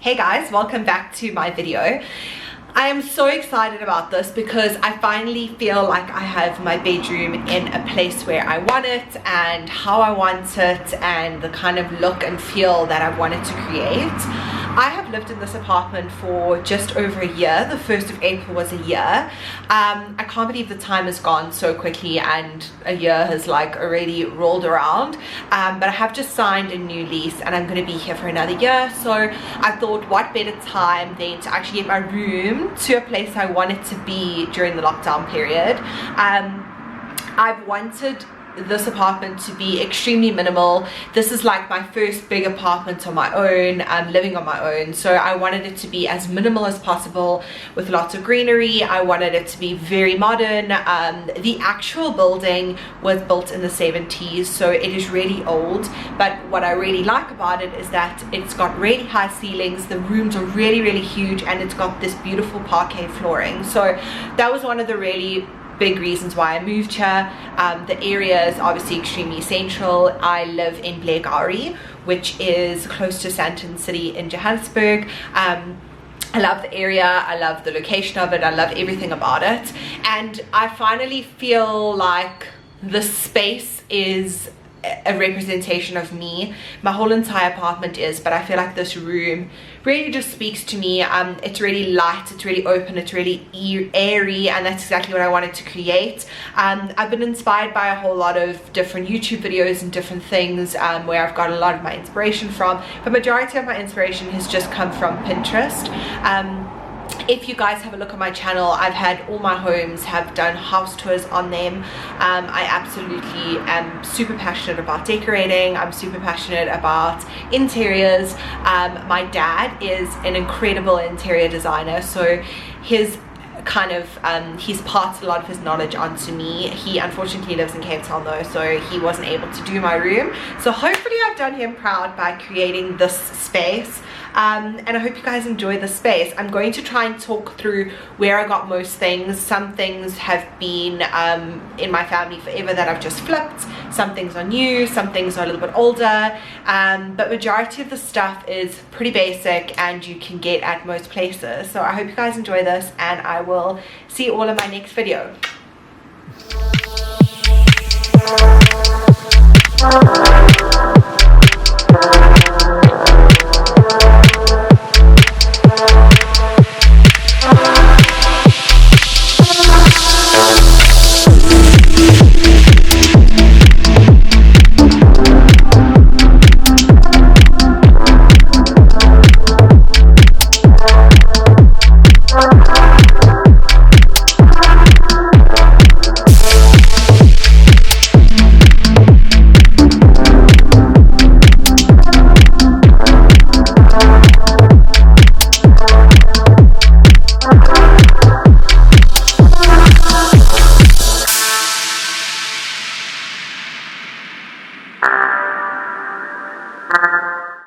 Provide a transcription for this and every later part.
Hey guys, welcome back to my video. I am so excited about this because I finally feel like I have my bedroom in a place where I want it and how I want it and the kind of look and feel that I wanted to create. I have lived in this apartment for just over a year. The 1st of April was a year. I can't believe the time has gone so quickly and a year has like already rolled around. But I have just signed a new lease and I'm going to be here for another year. So I thought what better time than to actually get my room to a place I wanted to be during the lockdown period. I've wanted this apartment to be extremely minimal. This is like my first big apartment on my own, living on my own, so I wanted it to be as minimal as possible with lots of greenery. I wanted it to be very modern. The actual building was built in the 70s, so it is really old, but what I really like about it is that it's got really high ceilings, the rooms are really huge, and it's got this beautiful parquet flooring. So that was one of the really big reasons why I moved here. The area is obviously extremely central. I live in Blairgowrie, which is close to Sandton City in Johannesburg. I love the area, I love the location of it, I love everything about it, and I finally feel like the space is a representation of me. My whole entire apartment is, but I feel like this room really just speaks to me. It's really light, it's really open, it's really airy, and that's exactly what I wanted to create. I've been inspired by a whole lot of different YouTube videos and different things where I've got a lot of my inspiration from, but majority of my inspiration has just come from Pinterest. If you guys have a look at my channel, I've had all my homes have done house tours on them. I absolutely am super passionate about decorating. I'm super passionate about interiors. My dad is an incredible interior designer, so his kind of he's passed a lot of his knowledge onto me. He unfortunately lives in Cape Town though, so he wasn't able to do my room, so hopefully I've done him proud by creating this space. And I hope you guys enjoy the space. I'm going to try and talk through where I got most things. Some things have been in my family forever that I've just flipped. Some things are new, some things are a little bit older, but majority of the stuff is pretty basic and you can get at most places. So I hope you guys enjoy this, and I will see you all in my next video.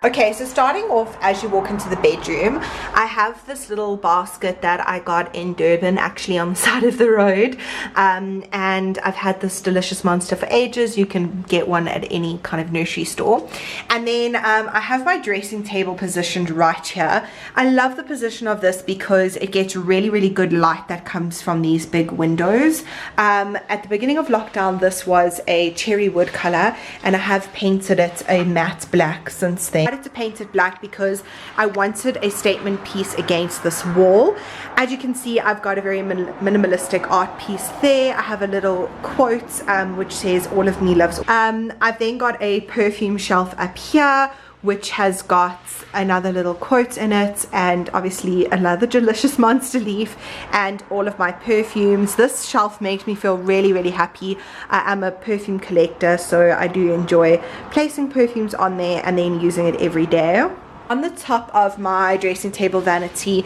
Okay, so starting off, as you walk into the bedroom, I have this little basket that I got in Durban, actually on the side of the road, and I've had this delicious monster for ages. You can get one at any kind of nursery store. And then I have my dressing table positioned right here. I love the position of this because it gets really good light that comes from these big windows. At the beginning of lockdown, this was a cherry wood color, and I have painted it a matte black since then. I decided to paint it black because I wanted a statement piece against this wall. As you can see, I've got a very minimalistic art piece there. I have a little quote which says "All of me loves." I've then got a perfume shelf up here which has got another little quote in it, and obviously another delicious monster leaf and all of my perfumes. This shelf makes me feel really happy. I am a perfume collector, so I do enjoy placing perfumes on there and then using it every day. On the top of my dressing table vanity,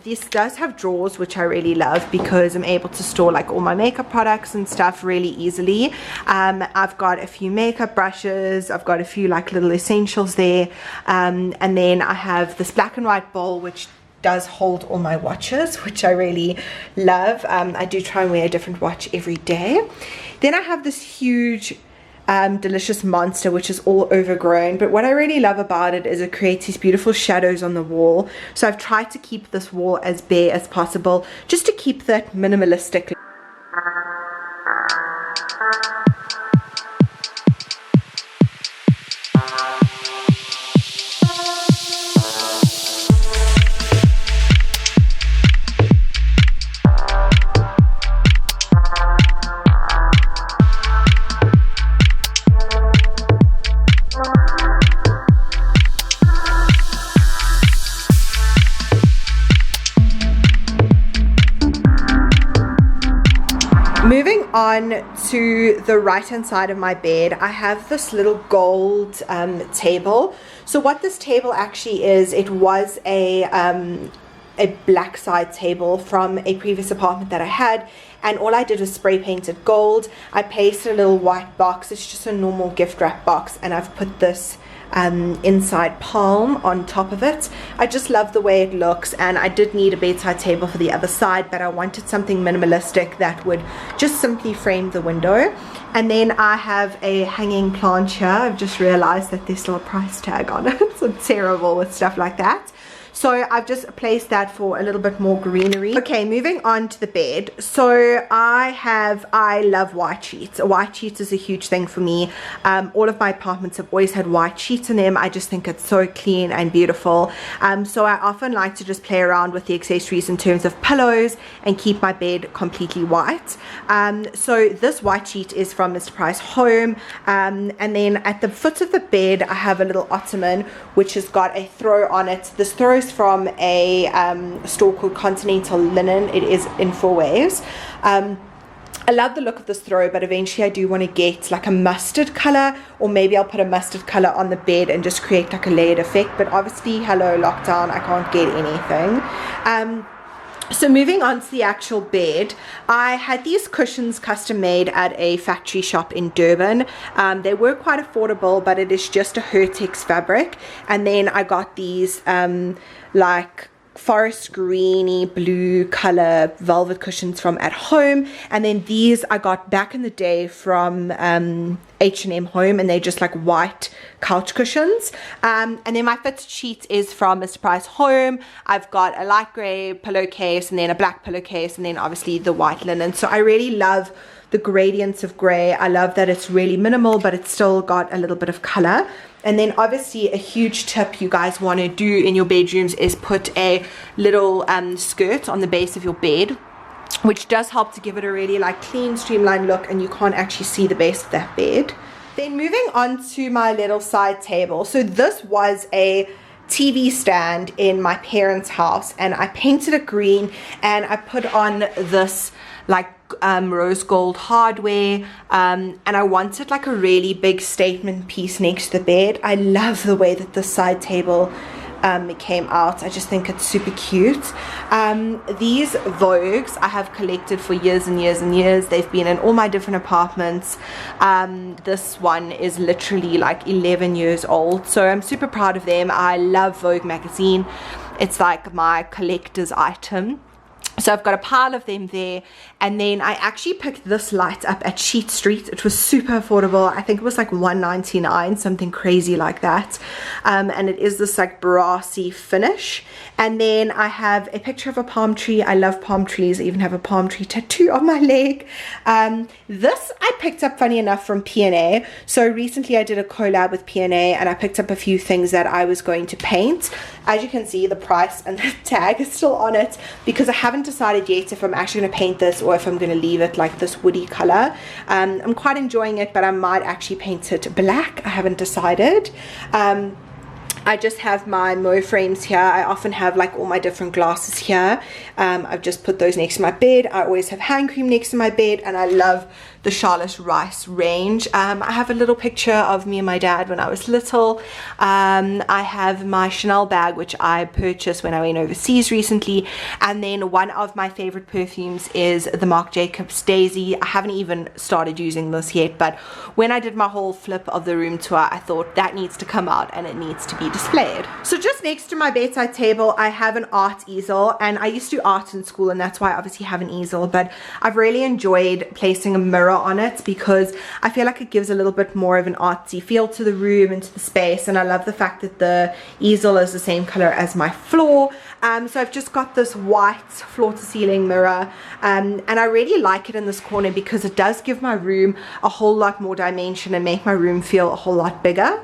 this does have drawers, which I really love because I'm able to store like all my makeup products and stuff really easily. I've got a few makeup brushes, I've got a few like little essentials there, and then I have this black and white bowl which does hold all my watches, which I really love. I do try and wear a different watch every day. Then I have this huge delicious monster, which is all overgrown. But what I really love about it is it creates these beautiful shadows on the wall. So I've tried to keep this wall as bare as possible, just to keep that minimalistic. Moving on to the right hand side of my bed, I have this little gold table. So what this table actually is, it was a black side table from a previous apartment that I had, and all I did was spray paint it gold. I pasted a little white box, it's just a normal gift wrap box, and I've put this inside palm on top of it. I just love the way it looks, and I did need a bedside table for the other side, but I wanted something minimalistic that would just simply frame the window. And then I have a hanging plant here. I've just realized that there's still a price tag on it. So I'm terrible with stuff like that. So I've just placed that for a little bit more greenery. Okay, moving on to the bed. So I love white sheets. White sheets is a huge thing for me. All of my apartments have always had white sheets in them. I just think it's so clean and beautiful. So I often like to just play around with the accessories in terms of pillows and keep my bed completely white. So this white sheet is from Mr. Price Home. And then at the foot of the bed, I have a little ottoman which has got a throw on it. This throw is from a store called Continental Linen. It is in 4 waves. I love the look of this throw, but eventually I do want to get like a mustard color, or maybe I'll put a mustard color on the bed and just create like a layered effect. But obviously, hello lockdown, I can't get anything. So moving on to the actual bed, I had these cushions custom made at a factory shop in Durban. They were quite affordable, but it is just a Hertex fabric. And then I got these like forest greeny blue color velvet cushions from At Home, and then these I got back in the day from H&M Home, and they're just like white couch cushions. And then my fitted sheet is from Mr. Price Home. I've got a light gray pillowcase, and then a black pillowcase, and then obviously the white linen. So I really love the gradients of gray. I love that it's really minimal, but it's still got a little bit of color. And then obviously a huge tip you guys want to do in your bedrooms is put a little skirt on the base of your bed, which does help to give it a really like clean, streamlined look, and you can't actually see the base of that bed. Then moving on to my little side table. So this was a TV stand in my parents' house, and I painted it green, and I put on this like rose gold hardware, and I wanted like a really big statement piece next to the bed. I love the way that the side table came out. I just think it's super cute. These Vogues I have collected for years and years and years. They've been in all my different apartments. This one is literally like 11 years old, so I'm super proud of them. I love Vogue magazine. It's like my collector's item. So I've got a pile of them there, and then I actually picked this light up at Sheet Street. It was super affordable. I think it was like $1.99, something crazy like that. And it is this like brassy finish. And then I have a picture of a palm tree. I love palm trees. I even have a palm tree tattoo on my leg. This I picked up, funny enough, from P&A. So recently I did a collab with P&A, and I picked up a few things that I was going to paint. As you can see, the price and the tag is still on it, because I haven't decided yet if I'm actually going to paint this or if I'm going to leave it like this woody color. I'm quite enjoying it, but I might actually paint it black. I haven't decided. I just have my Mo frames here. I often have like all my different glasses here. I've just put those next to my bed. I always have hand cream next to my bed, and I love the Charlotte Rice range. I have a little picture of me and my dad when I was little. I have my Chanel bag, which I purchased when I went overseas recently. And then one of my favorite perfumes is the Marc Jacobs Daisy. I haven't even started using this yet, but when I did my whole flip of the room tour, I thought that needs to come out and it needs to be displayed. So just next to my bedside table, I have an art easel, and I used to do art in school, and that's why I obviously have an easel, but I've really enjoyed placing a mirror on it because I feel like it gives a little bit more of an artsy feel to the room and to the space, and I love the fact that the easel is the same color as my floor. So I've just got this white floor to ceiling mirror, and I really like it in this corner because it does give my room a whole lot more dimension and make my room feel a whole lot bigger.